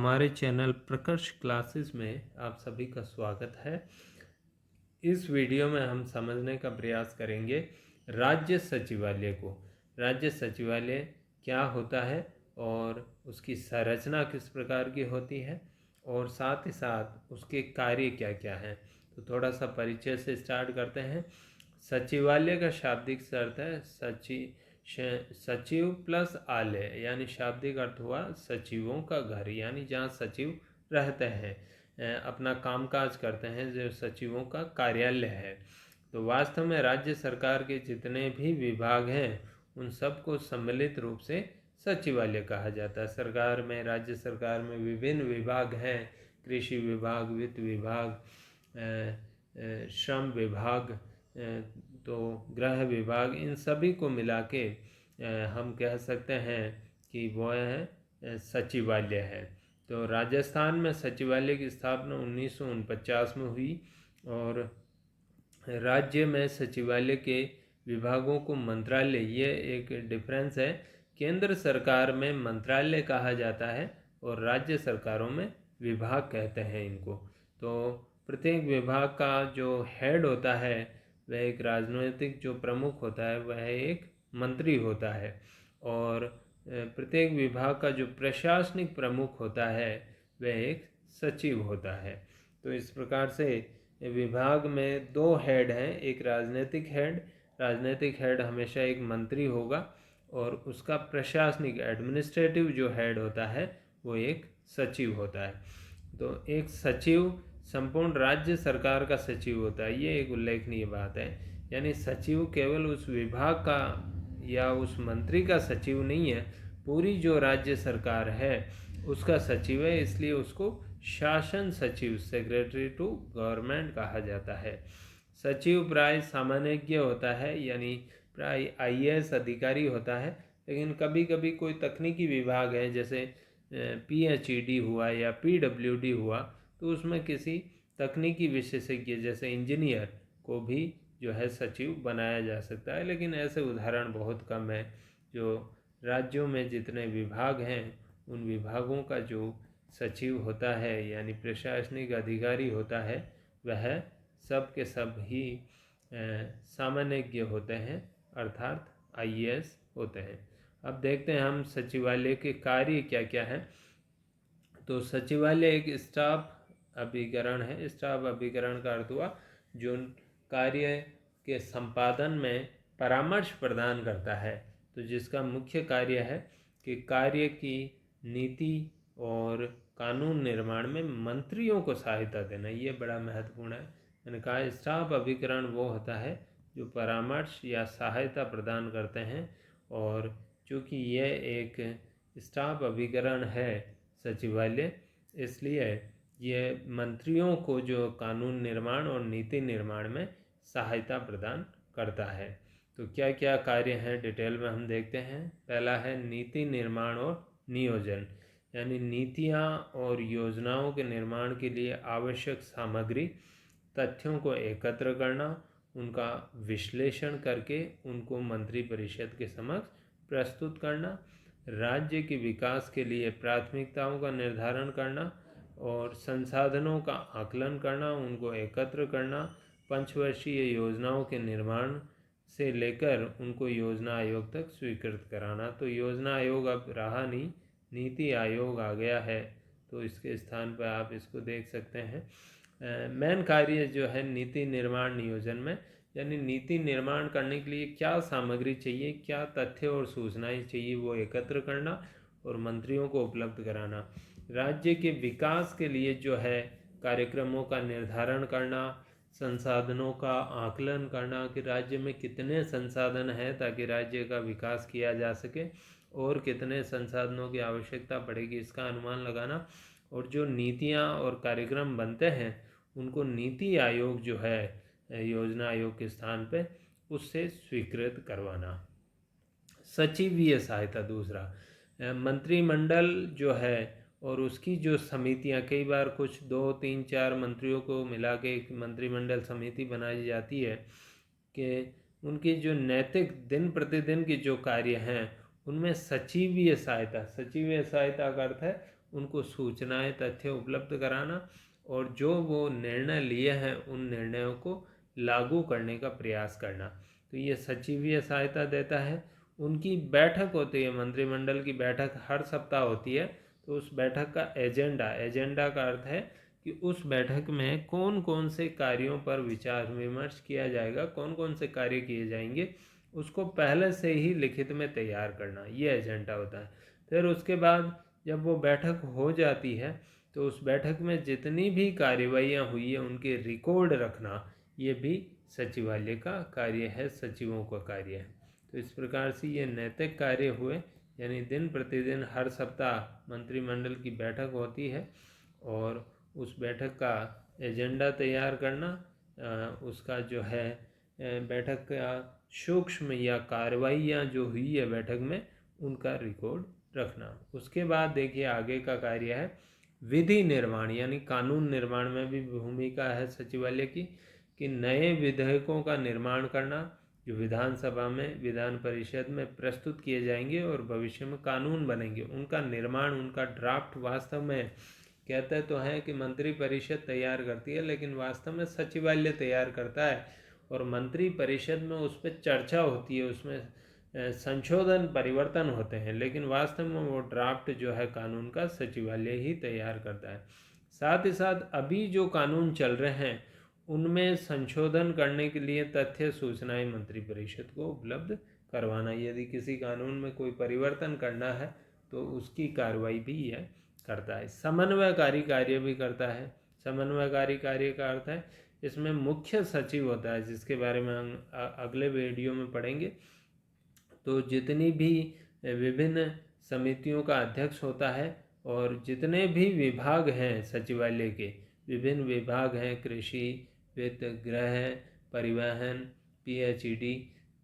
हमारे channel प्रकर्ष classes में आप सभी का स्वागत है। इस वीडियो में हम समझने का प्रयास करेंगे राज्य सचिवालय को। राज्य सचिवालय क्या होता है और उसकी संरचना किस प्रकार की होती है और साथ ही साथ उसके कार्य क्या क्या हैं। तो थोड़ा सा परिचय से स्टार्ट करते हैं। सचिवालय का शाब्दिक अर्थ है सचिव प्लस आलय, यानी शाब्दिक अर्थ हुआ सचिवों का घर, यानी जहाँ सचिव रहते हैं, अपना कामकाज करते हैं, जो सचिवों का कार्यालय है। तो वास्तव में राज्य सरकार के जितने भी विभाग हैं उन सबको सम्मिलित रूप से सचिवालय कहा जाता है। सरकार में, राज्य सरकार में विभिन्न विभाग हैं, कृषि विभाग, वित्त विभाग, श्रम विभाग, तो गृह विभाग, इन सभी को मिला के हम कह सकते हैं कि वो है सचिवालय है। तो राजस्थान में सचिवालय की स्थापना 1949 में हुई और राज्य में सचिवालय के विभागों को मंत्रालय, ये एक डिफरेंस है। केंद्र सरकार में मंत्रालय कहा जाता है और राज्य सरकारों में विभाग कहते हैं इनको। तो प्रत्येक विभाग का जो हेड होता है वह एक राजनीतिक जो प्रमुख होता है वह एक मंत्री होता है और प्रत्येक विभाग का जो प्रशासनिक प्रमुख होता है वह एक सचिव होता है। तो इस प्रकार से विभाग में दो हेड हैं, एक राजनीतिक हेड हमेशा एक मंत्री होगा और उसका प्रशासनिक एडमिनिस्ट्रेटिव जो हेड होता है वो एक सचिव होता है। तो एक सचिव संपूर्ण राज्य सरकार का सचिव होता है, ये एक उल्लेखनीय बात है। यानी सचिव केवल उस विभाग का या उस मंत्री का सचिव नहीं है, पूरी जो राज्य सरकार है उसका सचिव है, इसलिए उसको शासन सचिव, सेक्रेटरी टू गवर्नमेंट कहा जाता है। सचिव प्राय सामान्यज्ञ होता है, यानी प्राय आईएएस अधिकारी होता है, लेकिन कभी कभी कोई तकनीकी विभाग है जैसे पीएचईडी हुआ या पीडब्ल्यूडी हुआ, तो उसमें किसी तकनीकी विशेषज्ञ जैसे इंजीनियर को भी जो है सचिव बनाया जा सकता है, लेकिन ऐसे उदाहरण बहुत कम है। जो राज्यों में जितने विभाग हैं उन विभागों का जो सचिव होता है यानी प्रशासनिक अधिकारी होता है वह सब के सब ही सामान्यज्ञ होते हैं, अर्थात आईएएस होते हैं। अब देखते हैं हम सचिवालय के कार्य क्या क्या हैं। तो सचिवालय एक स्टाफ अभिकरण है। स्टाफ अभिकरण का अर्थ हुआ जो कार्य के संपादन में परामर्श प्रदान करता है। तो जिसका मुख्य कार्य है कि कार्य की नीति और कानून निर्माण में मंत्रियों को सहायता देना, ये बड़ा महत्वपूर्ण है। मैंने कहा स्टाफ अभिकरण वो होता है जो परामर्श या सहायता प्रदान करते हैं, और चूँकि यह एक स्टाफ अभिकरण है सचिवालय, इसलिए ये मंत्रियों को जो कानून निर्माण और नीति निर्माण में सहायता प्रदान करता है। तो क्या क्या कार्य हैं डिटेल में हम देखते हैं। पहला है नीति निर्माण और नियोजन, यानी नीतियाँ और योजनाओं के निर्माण के लिए आवश्यक सामग्री, तथ्यों को एकत्र करना, उनका विश्लेषण करके उनको मंत्रिपरिषद के समक्ष प्रस्तुत करना, राज्य के विकास के लिए प्राथमिकताओं का निर्धारण करना और संसाधनों का आकलन करना, उनको एकत्र करना, पंचवर्षीय योजनाओं के निर्माण से लेकर उनको योजना आयोग तक स्वीकृत कराना। तो योजना आयोग अब रहा नहीं, नीति आयोग आ गया है, तो इसके स्थान पर आप इसको देख सकते हैं। मेन कार्य जो है नीति निर्माण नियोजन में, यानी नीति निर्माण करने के लिए क्या सामग्री चाहिए, क्या तथ्य और सूचनाएं चाहिए, वो एकत्र करना और मंत्रियों को उपलब्ध कराना। राज्य के विकास के लिए जो है कार्यक्रमों का निर्धारण करना, संसाधनों का आकलन करना कि राज्य में कितने संसाधन हैं ताकि राज्य का विकास किया जा सके और कितने संसाधनों की आवश्यकता पड़ेगी इसका अनुमान लगाना, और जो नीतियाँ और कार्यक्रम बनते हैं उनको नीति आयोग जो है योजना आयोग के स्थान पे उससे स्वीकृत करवाना। सचिवीय सहायता दूसरा, मंत्रिमंडल जो है और उसकी जो समितियां, कई बार कुछ 2, 3, 4 मंत्रियों को मिला के एक मंत्रिमंडल समिति बनाई जाती है कि उनकी जो नैतिक दिन प्रतिदिन के जो कार्य हैं उनमें सचिवीय सहायता का अर्थ है उनको सूचनाएं, तथ्य उपलब्ध कराना और जो वो निर्णय लिए हैं उन निर्णयों को लागू करने का प्रयास करना। तो ये सचिवीय सहायता देता है। उनकी बैठक होती है, मंत्रिमंडल की बैठक हर सप्ताह होती है। तो उस बैठक का एजेंडा का अर्थ है कि उस बैठक में कौन कौन से कार्यों पर विचार विमर्श किया जाएगा, कौन कौन से कार्य किए जाएंगे, उसको पहले से ही लिखित में तैयार करना, ये एजेंडा होता है। फिर उसके बाद जब वो बैठक हो जाती है तो उस बैठक में जितनी भी कार्यवाहियाँ हुई है उनके रिकॉर्ड रखना, ये भी सचिवालय का कार्य है, सचिवों का कार्य है। तो इस प्रकार से ये नैतिक कार्य हुए, यानी दिन प्रतिदिन हर सप्ताह मंत्रिमंडल की बैठक होती है और उस बैठक का एजेंडा तैयार करना, उसका जो है बैठक का सूक्ष्म या कार्रवाइयाँ जो हुई है बैठक में उनका रिकॉर्ड रखना। उसके बाद देखिए आगे का कार्य है विधि निर्माण, यानी कानून निर्माण में भी भूमिका है सचिवालय की, कि नए विधेयकों का निर्माण करना जो विधानसभा में, विधान परिषद में प्रस्तुत किए जाएंगे और भविष्य में कानून बनेंगे, उनका निर्माण, उनका ड्राफ्ट वास्तव में कहते तो हैं कि मंत्री परिषद तैयार करती है, लेकिन वास्तव में सचिवालय तैयार करता है और मंत्री परिषद में उस पर चर्चा होती है, उसमें संशोधन परिवर्तन होते हैं, लेकिन वास्तव में वो ड्राफ्ट जो है कानून का सचिवालय ही तैयार करता है। साथ ही साथ अभी जो कानून चल रहे हैं उनमें संशोधन करने के लिए तथ्य सूचनाएं मंत्री परिषद को उपलब्ध करवाना, यदि किसी कानून में कोई परिवर्तन करना है तो उसकी कार्रवाई भी यह करता है। समन्वयकारी कार्य भी करता है। समन्वयकारी कार्य का अर्थ है इसमें मुख्य सचिव होता है, जिसके बारे में हम अगले वीडियो में पढ़ेंगे। तो जितनी भी विभिन्न समितियों का अध्यक्ष होता है और जितने भी विभाग हैं सचिवालय के, विभिन्न विभाग हैं, कृषि, वित्त, गृह, परिवहन, PHED,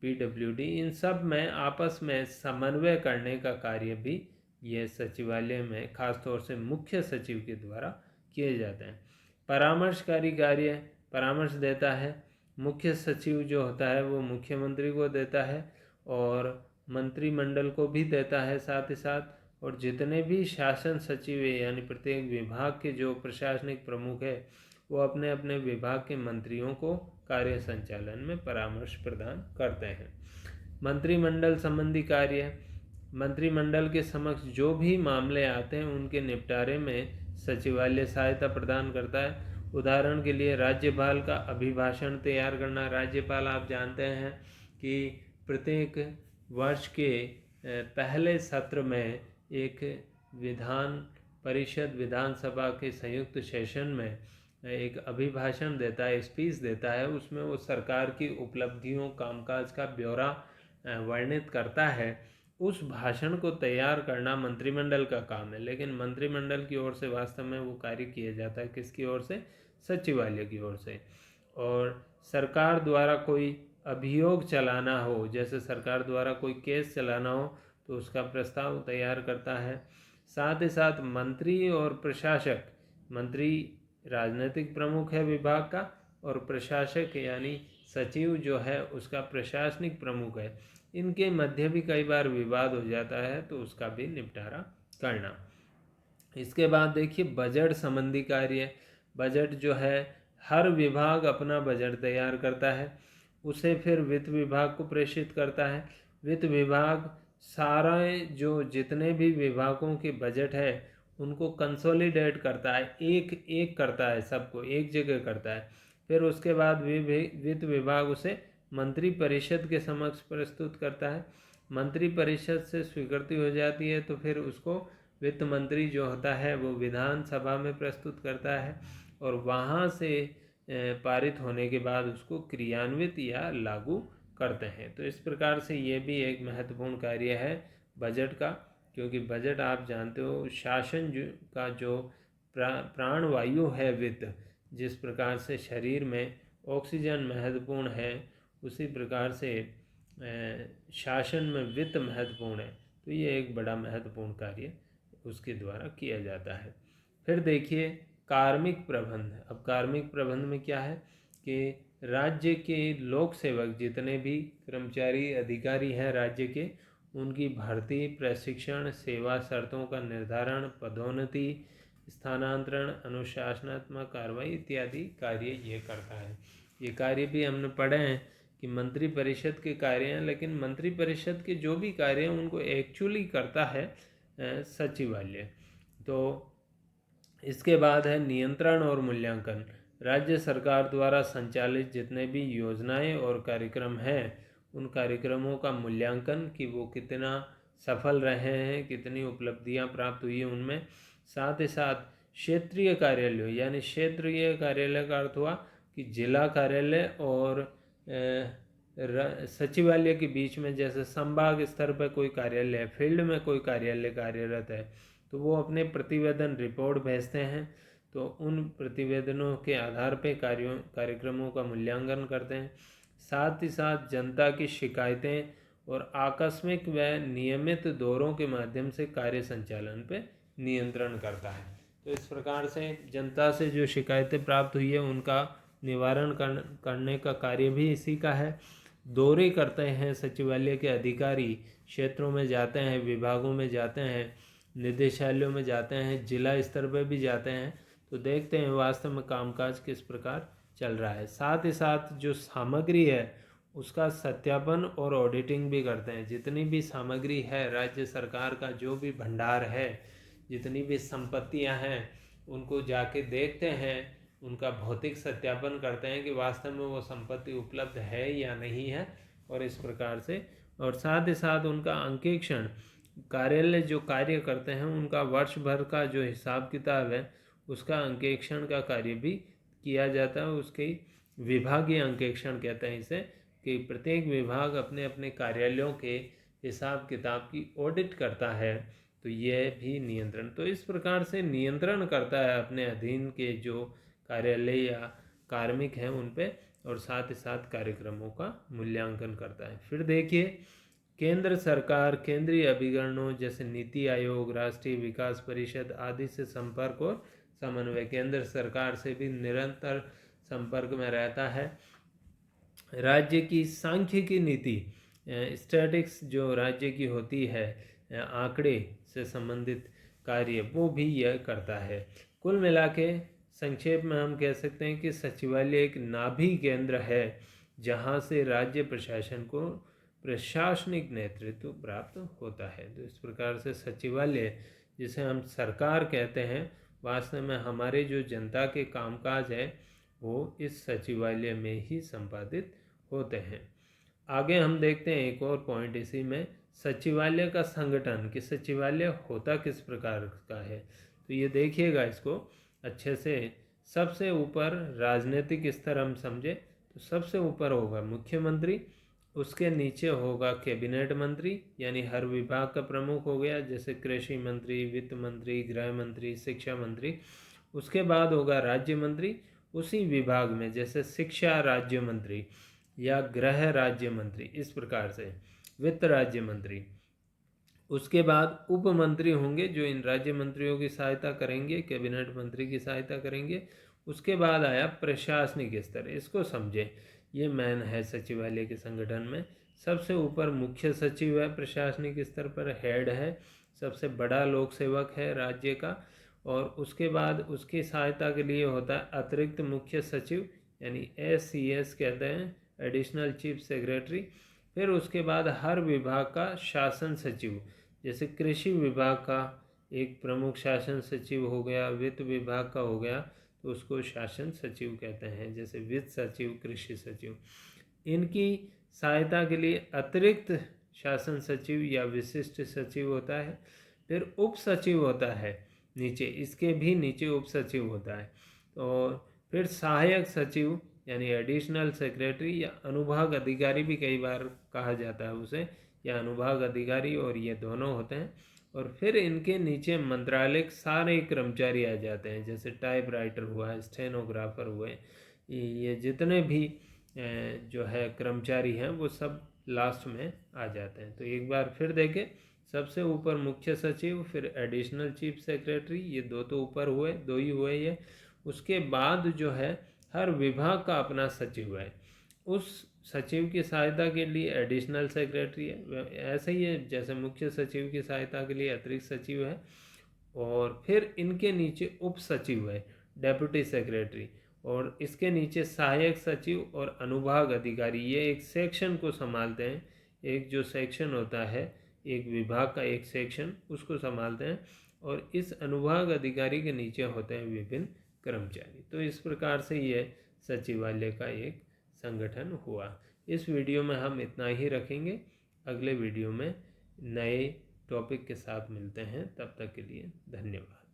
PWD, इन सब में आपस में समन्वय करने का कार्य भी ये सचिवालय में खासतौर से मुख्य सचिव के द्वारा किए जाते हैं। परामर्शकारी कार्य, परामर्श देता है। मुख्य सचिव जो होता है वो मुख्यमंत्री को देता है और मंत्रिमंडल को भी देता है साथ ही साथ, और जितने भी शासन सचिव है यानी प्रत्येक विभाग के जो प्रशासनिक प्रमुख है वो अपने अपने विभाग के मंत्रियों को कार्य संचालन में परामर्श प्रदान करते हैं। मंत्रिमंडल संबंधी कार्य, मंत्रिमंडल के समक्ष जो भी मामले आते हैं उनके निपटारे में सचिवालय सहायता प्रदान करता है। उदाहरण के लिए राज्यपाल का अभिभाषण तैयार करना। राज्यपाल आप जानते हैं कि प्रत्येक वर्ष के पहले सत्र में एक विधान परिषद विधानसभा के संयुक्त सेशन में एक अभिभाषण देता है, स्पीच देता है। उसमें वो सरकार की उपलब्धियों, कामकाज का ब्यौरा वर्णित करता है। उस भाषण को तैयार करना मंत्रिमंडल का काम है, लेकिन मंत्रिमंडल की ओर से वास्तव में वो कार्य किया जाता है किसकी ओर से? सचिवालय की ओर से। और सरकार द्वारा कोई अभियोग चलाना हो, जैसे सरकार द्वारा कोई केस चलाना हो, तो उसका प्रस्ताव तैयार करता है। साथ ही साथ मंत्री और प्रशासक, मंत्री राजनीतिक प्रमुख है विभाग का और प्रशासक यानी सचिव जो है उसका प्रशासनिक प्रमुख है। इनके मध्य भी कई बार विवाद हो जाता है, तो उसका भी निपटारा करना। इसके बाद देखिए बजट संबंधी कार्य। बजट जो है हर विभाग अपना बजट तैयार करता है, उसे फिर वित्त विभाग को प्रेषित करता है। वित्त विभाग सारे जो जितने भी विभागों के बजट है उनको कंसोलिडेट करता है, एक एक करता है, सबको एक जगह करता है। फिर उसके बाद वित्त विभाग उसे मंत्री परिषद के समक्ष प्रस्तुत करता है। मंत्री परिषद से स्वीकृति हो जाती है तो फिर उसको वित्त मंत्री जो होता है वो विधानसभा में प्रस्तुत करता है और वहाँ से पारित होने के बाद उसको क्रियान्वित या लागू करते हैं। तो इस प्रकार से ये भी एक महत्वपूर्ण कार्य है बजट का, क्योंकि बजट आप जानते हो शासन का जो प्राणवायु है वित्त, जिस प्रकार से शरीर में ऑक्सीजन महत्वपूर्ण है उसी प्रकार से शासन में वित्त महत्वपूर्ण है। तो ये एक बड़ा महत्वपूर्ण कार्य उसके द्वारा किया जाता है। फिर देखिए कार्मिक प्रबंध। अब कार्मिक प्रबंध में क्या है कि राज्य के लोक सेवक जितने भी कर्मचारी अधिकारी हैं राज्य के, उनकी भर्ती, प्रशिक्षण, सेवा शर्तों का निर्धारण, पदोन्नति, स्थानांतरण, अनुशासनात्मक कार्रवाई इत्यादि कार्य ये करता है। ये कार्य भी हमने पढ़े हैं कि मंत्री परिषद के कार्य हैं, लेकिन मंत्री परिषद के जो भी कार्य हैं उनको एक्चुअली करता है सचिवालय। तो इसके बाद है नियंत्रण और मूल्यांकन। राज्य सरकार द्वारा संचालित जितने भी योजनाएं और कार्यक्रम हैं उन कार्यक्रमों का मूल्यांकन कि वो कितना सफल रहे हैं, कितनी उपलब्धियां प्राप्त हुई हैं उनमें। साथ ही साथ क्षेत्रीय कार्यालय, यानी क्षेत्रीय कार्यालय का अर्थ हुआ कि जिला कार्यालय और सचिवालय के बीच में, जैसे संभाग स्तर पर कोई कार्यालय है, फील्ड में कोई कार्यालय कार्यरत है, तो वो अपने प्रतिवेदन रिपोर्ट भेजते हैं। तो उन प्रतिवेदनों के आधार पर कार्यक्रमों का मूल्यांकन करते हैं। साथ ही साथ जनता की शिकायतें और आकस्मिक व नियमित दौरों के माध्यम से कार्य संचालन पे नियंत्रण करता है। तो इस प्रकार से जनता से जो शिकायतें प्राप्त हुई है उनका निवारण करने का कार्य भी इसी का है। दौरे करते हैं सचिवालय के अधिकारी, क्षेत्रों में जाते हैं, विभागों में जाते हैं, निदेशालयों में जाते हैं, जिला स्तर पर भी जाते हैं, तो देखते हैं वास्तव में कामकाज किस प्रकार चल रहा है। साथ ही साथ जो सामग्री है उसका सत्यापन और ऑडिटिंग भी करते हैं। जितनी भी सामग्री है, राज्य सरकार का जो भी भंडार है, जितनी भी संपत्तियां हैं, उनको जाके देखते हैं, उनका भौतिक सत्यापन करते हैं कि वास्तव में वो संपत्ति उपलब्ध है या नहीं है, और इस प्रकार से। और साथ ही साथ उनका अंकेक्षण, कार्यालय जो कार्य करते हैं उनका वर्ष भर का जो हिसाब किताब है उसका अंकेक्षण का कार्य भी किया जाता है। उसके विभागीय अंकेक्षण कहते हैं इसे, कि प्रत्येक विभाग अपने अपने कार्यालयों के हिसाब किताब की ऑडिट करता है। तो यह भी नियंत्रण, तो इस प्रकार से नियंत्रण करता है अपने अधीन के जो कार्यालय या कार्मिक हैं उन पे, और साथ ही साथ कार्यक्रमों का मूल्यांकन करता है। फिर देखिए, केंद्र सरकार केंद्रीय अभिकरणों जैसे नीति आयोग, राष्ट्रीय विकास परिषद आदि से संपर्क और समन्वय, केंद्र सरकार से भी निरंतर संपर्क में रहता है। राज्य की सांख्यिकी नीति, स्टैटिक्स जो राज्य की होती है, आंकड़े से संबंधित कार्य, वो भी यह करता है। कुल मिला के संक्षेप में हम कह सकते हैं कि सचिवालय एक नाभि केंद्र है जहाँ से राज्य प्रशासन को प्रशासनिक नेतृत्व प्राप्त होता है। तो इस प्रकार से सचिवालय, जिसे हम सरकार कहते हैं, वास्तव में हमारे जो जनता के कामकाज है वो इस सचिवालय में ही संपादित होते हैं। आगे हम देखते हैं एक और पॉइंट इसी में, सचिवालय का संगठन, कि सचिवालय होता किस प्रकार का है। तो ये देखिएगा इसको अच्छे से। सबसे ऊपर राजनीतिक स्तर हम समझे तो सबसे ऊपर होगा मुख्यमंत्री, उसके नीचे होगा कैबिनेट मंत्री, यानी हर विभाग का प्रमुख हो गया, जैसे कृषि मंत्री, वित्त मंत्री, गृह मंत्री, शिक्षा मंत्री। उसके बाद होगा राज्य मंत्री उसी विभाग में, जैसे शिक्षा राज्य मंत्री या गृह राज्य मंत्री, इस प्रकार से वित्त राज्य मंत्री। उसके बाद उप मंत्री होंगे जो इन राज्य मंत्रियों की सहायता करेंगे, कैबिनेट मंत्री की सहायता करेंगे। उसके बाद आया प्रशासनिक स्तर, इसको समझे, ये मैन है सचिवालय के संगठन में। सबसे ऊपर मुख्य सचिव है, प्रशासनिक स्तर पर हेड है, सबसे बड़ा लोक सेवक है राज्य का। और उसके बाद उसकी सहायता के लिए होता है अतिरिक्त मुख्य सचिव, यानी SCS कहते हैं, एडिशनल चीफ सेक्रेटरी। फिर उसके बाद हर विभाग का शासन सचिव, जैसे कृषि विभाग का एक प्रमुख शासन सचिव हो गया, वित्त विभाग का हो गया तो उसको शासन सचिव कहते हैं, जैसे वित्त सचिव, कृषि सचिव। इनकी सहायता के लिए अतिरिक्त शासन सचिव या विशिष्ट सचिव होता है। फिर उप सचिव होता है नीचे, इसके भी नीचे उप सचिव होता है। और फिर सहायक सचिव यानी एडिशनल सेक्रेटरी या अनुभाग अधिकारी भी कई बार कहा जाता है उसे, या अनुभाग अधिकारी, और ये दोनों होते हैं। और फिर इनके नीचे मंत्रालय के सारे कर्मचारी आ जाते हैं, जैसे टाइप राइटर हुआ, स्टेनोग्राफर हुए, ये जितने भी जो है कर्मचारी हैं वो सब लास्ट में आ जाते हैं। तो एक बार फिर देखें, सबसे ऊपर मुख्य सचिव, फिर एडिशनल चीफ सेक्रेटरी, ये दो तो ऊपर हुए, दो ही हुए ये। उसके बाद जो है हर विभाग का अपना सचिव है, उस सचिव की सहायता के लिए एडिशनल सेक्रेटरी है, ऐसा ही है जैसे मुख्य सचिव की सहायता के लिए अतिरिक्त सचिव है, और फिर इनके नीचे उप सचिव है, डेप्यूटी सेक्रेटरी, और इसके नीचे सहायक सचिव और अनुभाग अधिकारी, ये एक सेक्शन को संभालते हैं। एक जो सेक्शन होता है, एक विभाग का एक सेक्शन, उसको संभालते हैं, और इस अनुभाग अधिकारी के नीचे होते हैं विभिन्न कर्मचारी। तो इस प्रकार से ये सचिवालय का एक संगठन हुआ। इस वीडियो में हम इतना ही रखेंगे। अगले वीडियो में नए टॉपिक के साथ मिलते हैं। तब तक के लिए धन्यवाद।